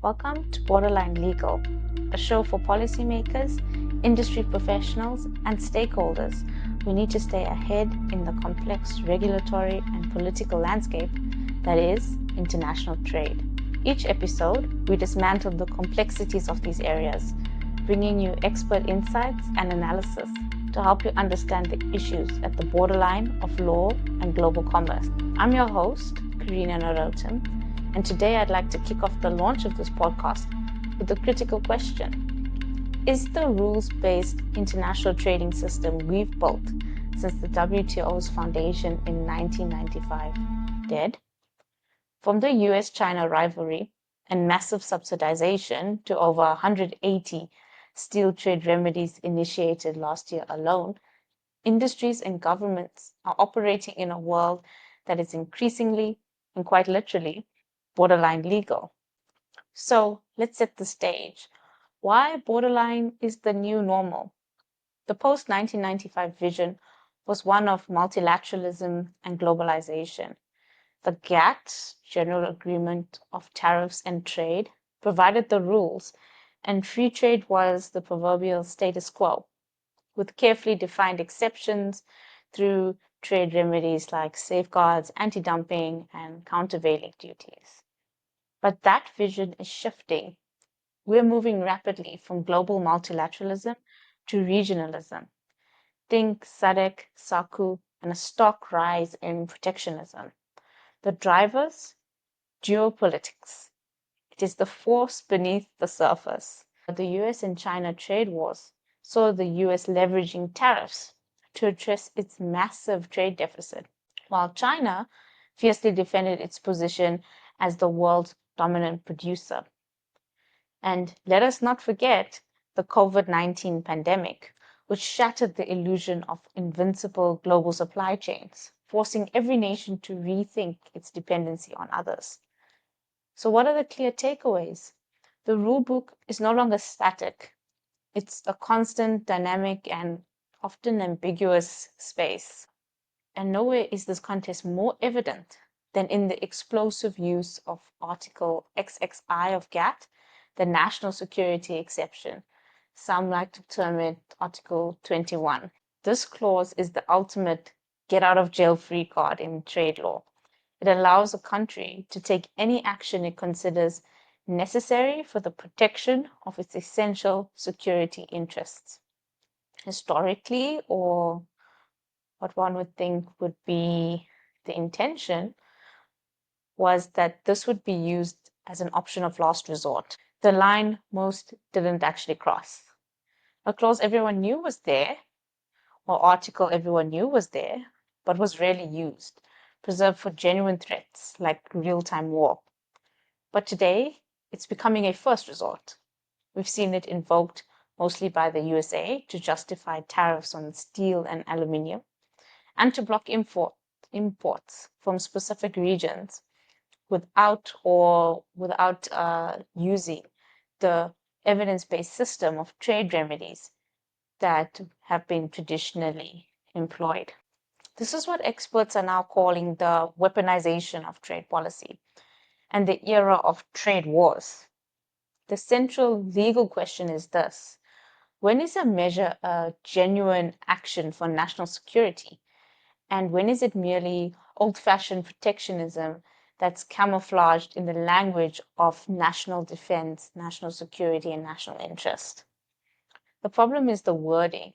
Welcome to Borderline Legal, a show for policymakers, industry professionals, and stakeholders who need to stay ahead in the complex regulatory and political landscape that is international trade. Each episode, we dismantle the complexities of these areas, bringing you expert insights and analysis to help you understand the issues at the borderline of law and global commerce. I'm your host, Kherina Narotam, and today I'd like to kick off the launch of this podcast with a critical question. Is the rules-based international trading system we've built since the WTO's foundation in 1995 dead? From the US-China rivalry and massive subsidization to over 180 steel trade remedies initiated last year alone, industries and governments are operating in a world that is increasingly, and quite literally, borderline legal. So let's set the stage. Why borderline is the new normal? The post-1995 vision was one of multilateralism and globalization. The GATT, General Agreement of Tariffs and Trade, provided the rules, and free trade was the proverbial status quo, with carefully defined exceptions through trade remedies like safeguards, anti-dumping, and countervailing duties. But that vision is shifting. We're moving rapidly from global multilateralism to regionalism. Think SADC, SACU, and a stark rise in protectionism. The drivers? Geopolitics. It is the force beneath the surface. The US and China trade wars saw the US leveraging tariffs to address its massive trade deficit, while China fiercely defended its position as the world's dominant producer. And let us not forget the COVID-19 pandemic, which shattered the illusion of invincible global supply chains, forcing every nation to rethink its dependency on others. So what are the clear takeaways? The rulebook is no longer static. It's a constant, dynamic, and often ambiguous space. And nowhere is this contest more evident than in the explosive use of Article XXI of GATT, the national security exception. Some like to term it Article 21. This clause is the ultimate get out of jail free card in trade law. It allows a country to take any action it considers necessary for the protection of its essential security interests. Historically, or what one would think would be the intention, was that this would be used as an option of last resort. The line most didn't actually cross. A clause everyone knew was there, or article everyone knew was there, but was rarely used, preserved for genuine threats like real-time war. But today, it's becoming a first resort. We've seen it invoked mostly by the USA to justify tariffs on steel and aluminium, and to block imports from specific regions without using the evidence-based system of trade remedies that have been traditionally employed. This is what experts are now calling the weaponization of trade policy and the era of trade wars. The central legal question is this: when is a measure a genuine action for national security? And when is it merely old-fashioned protectionism that's camouflaged in the language of national defense, national security, and national interest? The problem is the wording,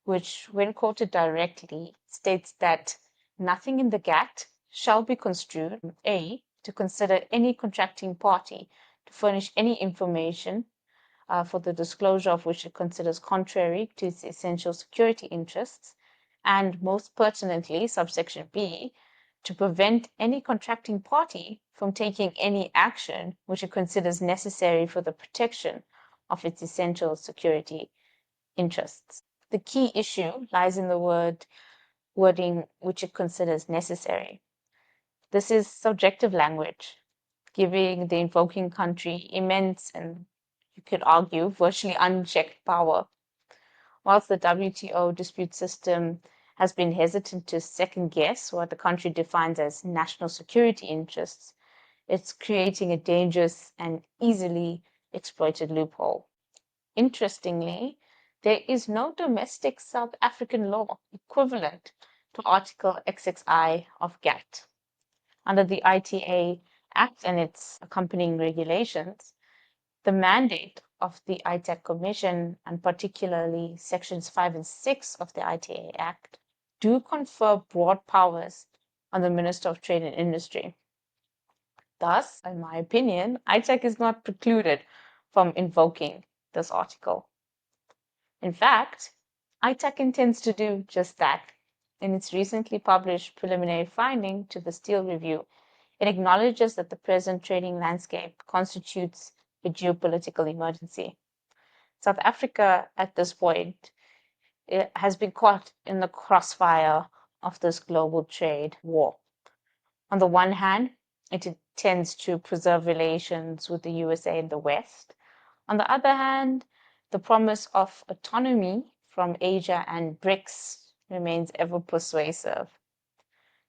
which, when quoted directly, states that nothing in the GATT shall be construed, A, to consider any contracting party to furnish any information for the disclosure of which it considers contrary to its essential security interests, and most pertinently, subsection B, to prevent any contracting party from taking any action which it considers necessary for the protection of its essential security interests. The key issue lies in the wording which it considers necessary. This is subjective language, giving the invoking country immense and, you could argue, virtually unchecked power. Whilst the WTO dispute system has been hesitant to second guess what the country defines as national security interests, it's creating a dangerous and easily exploited loophole. Interestingly, there is no domestic South African law equivalent to Article XXI of GATT. Under the ITA Act and its accompanying regulations, the mandate of the ITAC Commission, and particularly Sections 5 and 6 of the ITA Act, do confer broad powers on the Minister of Trade and Industry. Thus, in my opinion, ITAC is not precluded from invoking this article. In fact, ITAC intends to do just that. In its recently published preliminary finding to the Steel Review, it acknowledges that the present trading landscape constitutes a geopolitical emergency. South Africa, at this point, has been caught in the crossfire of this global trade war. On the one hand, it intends to preserve relations with the USA and the West. On the other hand, the promise of autonomy from Asia and BRICS remains ever persuasive.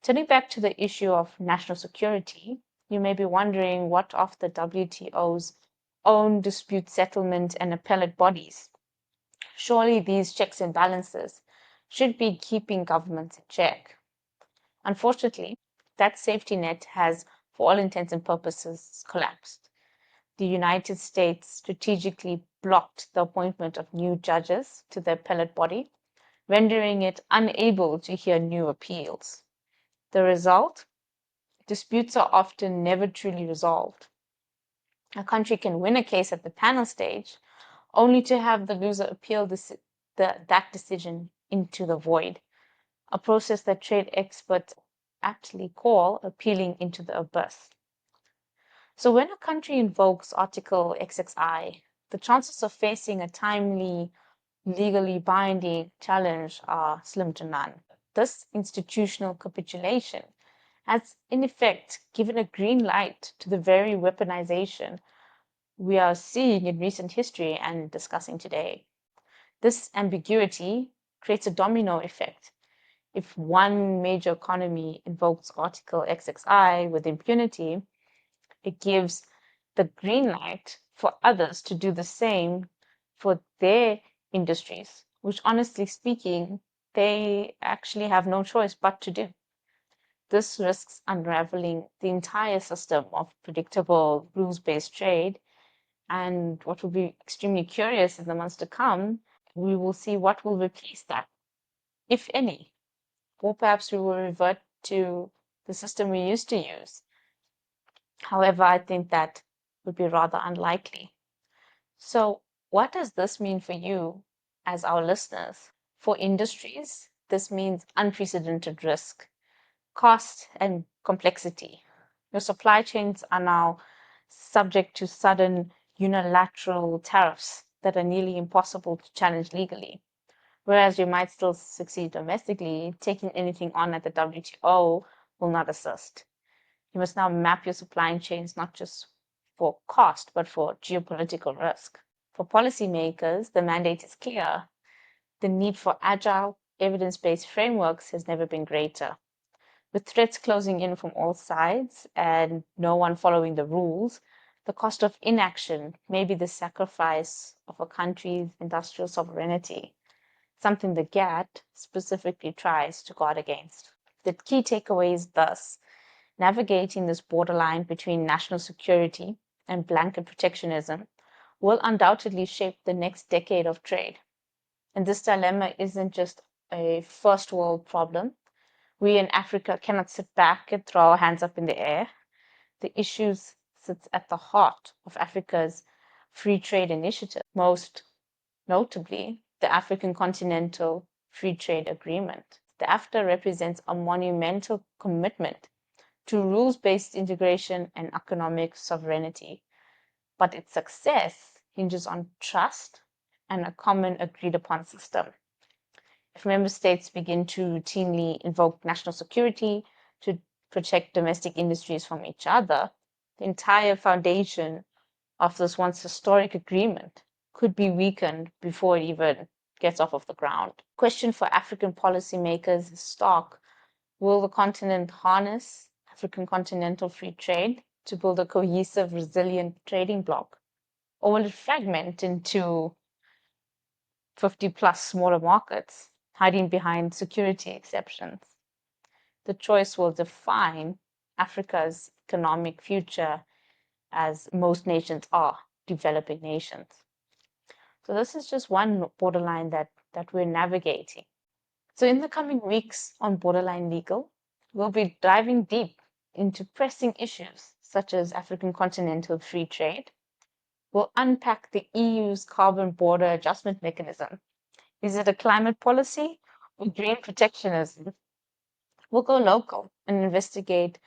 Turning back to the issue of national security, you may be wondering what of the WTO's own dispute settlement and appellate bodies. Surely these checks and balances should be keeping governments in check. Unfortunately, that safety net has, for all intents and purposes, collapsed. The United States strategically blocked the appointment of new judges to the appellate body, rendering it unable to hear new appeals. The result? Disputes are often never truly resolved. A country can win a case at the panel stage, only to have the loser appeal that decision into the void, a process that trade experts aptly call appealing into the abyss. So when a country invokes Article XXI, the chances of facing a timely, legally binding challenge are slim to none. This institutional capitulation has, in effect, given a green light to the very weaponization we are seeing in recent history and discussing today. This ambiguity creates a domino effect. If one major economy invokes Article XXI with impunity, it gives the green light for others to do the same for their industries, which, honestly speaking, they actually have no choice but to do. This risks unraveling the entire system of predictable rules-based trade. And what will be extremely curious in the months to come, we will see what will replace that, if any. Or perhaps we will revert to the system we used to use. However, I think that would be rather unlikely. So, what does this mean for you as our listeners? For industries, this means unprecedented risk, cost, and complexity. Your supply chains are now subject to sudden unilateral tariffs that are nearly impossible to challenge legally. Whereas you might still succeed domestically, taking anything on at the WTO will not assist. You must now map your supply chains not just for cost, but for geopolitical risk. For policymakers, the mandate is clear. The need for agile, evidence-based frameworks has never been greater. With threats closing in from all sides and no one following the rules, the cost of inaction may be the sacrifice of a country's industrial sovereignty, something the GATT specifically tries to guard against. The key takeaway is thus: navigating this borderline between national security and blanket protectionism will undoubtedly shape the next decade of trade. And this dilemma isn't just a first world problem. We in Africa cannot sit back and throw our hands up in the air. The issue sits at the heart of Africa's free trade initiative, most notably the African Continental Free Trade Agreement. The AfTA represents a monumental commitment to rules-based integration and economic sovereignty, but its success hinges on trust and a common agreed-upon system. If member states begin to routinely invoke national security to protect domestic industries from each other, the entire foundation of this once historic agreement could be weakened before it even gets off of the ground. Question for African policymakers is stark. Will the continent harness African continental free trade to build a cohesive, resilient trading bloc? Or will it fragment into 50 plus smaller markets, hiding behind security exceptions? The choice will define Africa's economic future, as most nations are developing nations. So this is just one borderline that we're navigating. So in the coming weeks on Borderline Legal, we'll be diving deep into pressing issues such as African continental free trade. We'll unpack the EU's carbon border adjustment mechanism. Is it a climate policy or green protectionism? We'll go local and investigate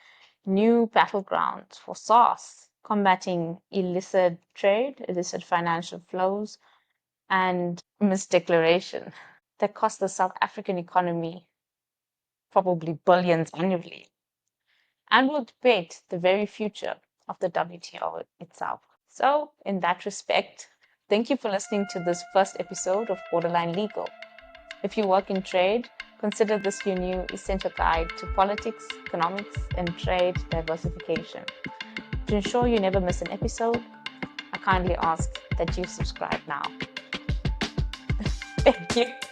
new battlegrounds for SARS, combating illicit trade, illicit financial flows, and misdeclaration that cost the South African economy probably billions annually. And we'll debate the very future of the WTO itself. So, in that respect, thank you for listening to this first episode of Borderline Legal. If you work in trade, consider this your new essential guide to politics, economics, and trade diversification. To ensure you never miss an episode, I kindly ask that you subscribe now. Thank you.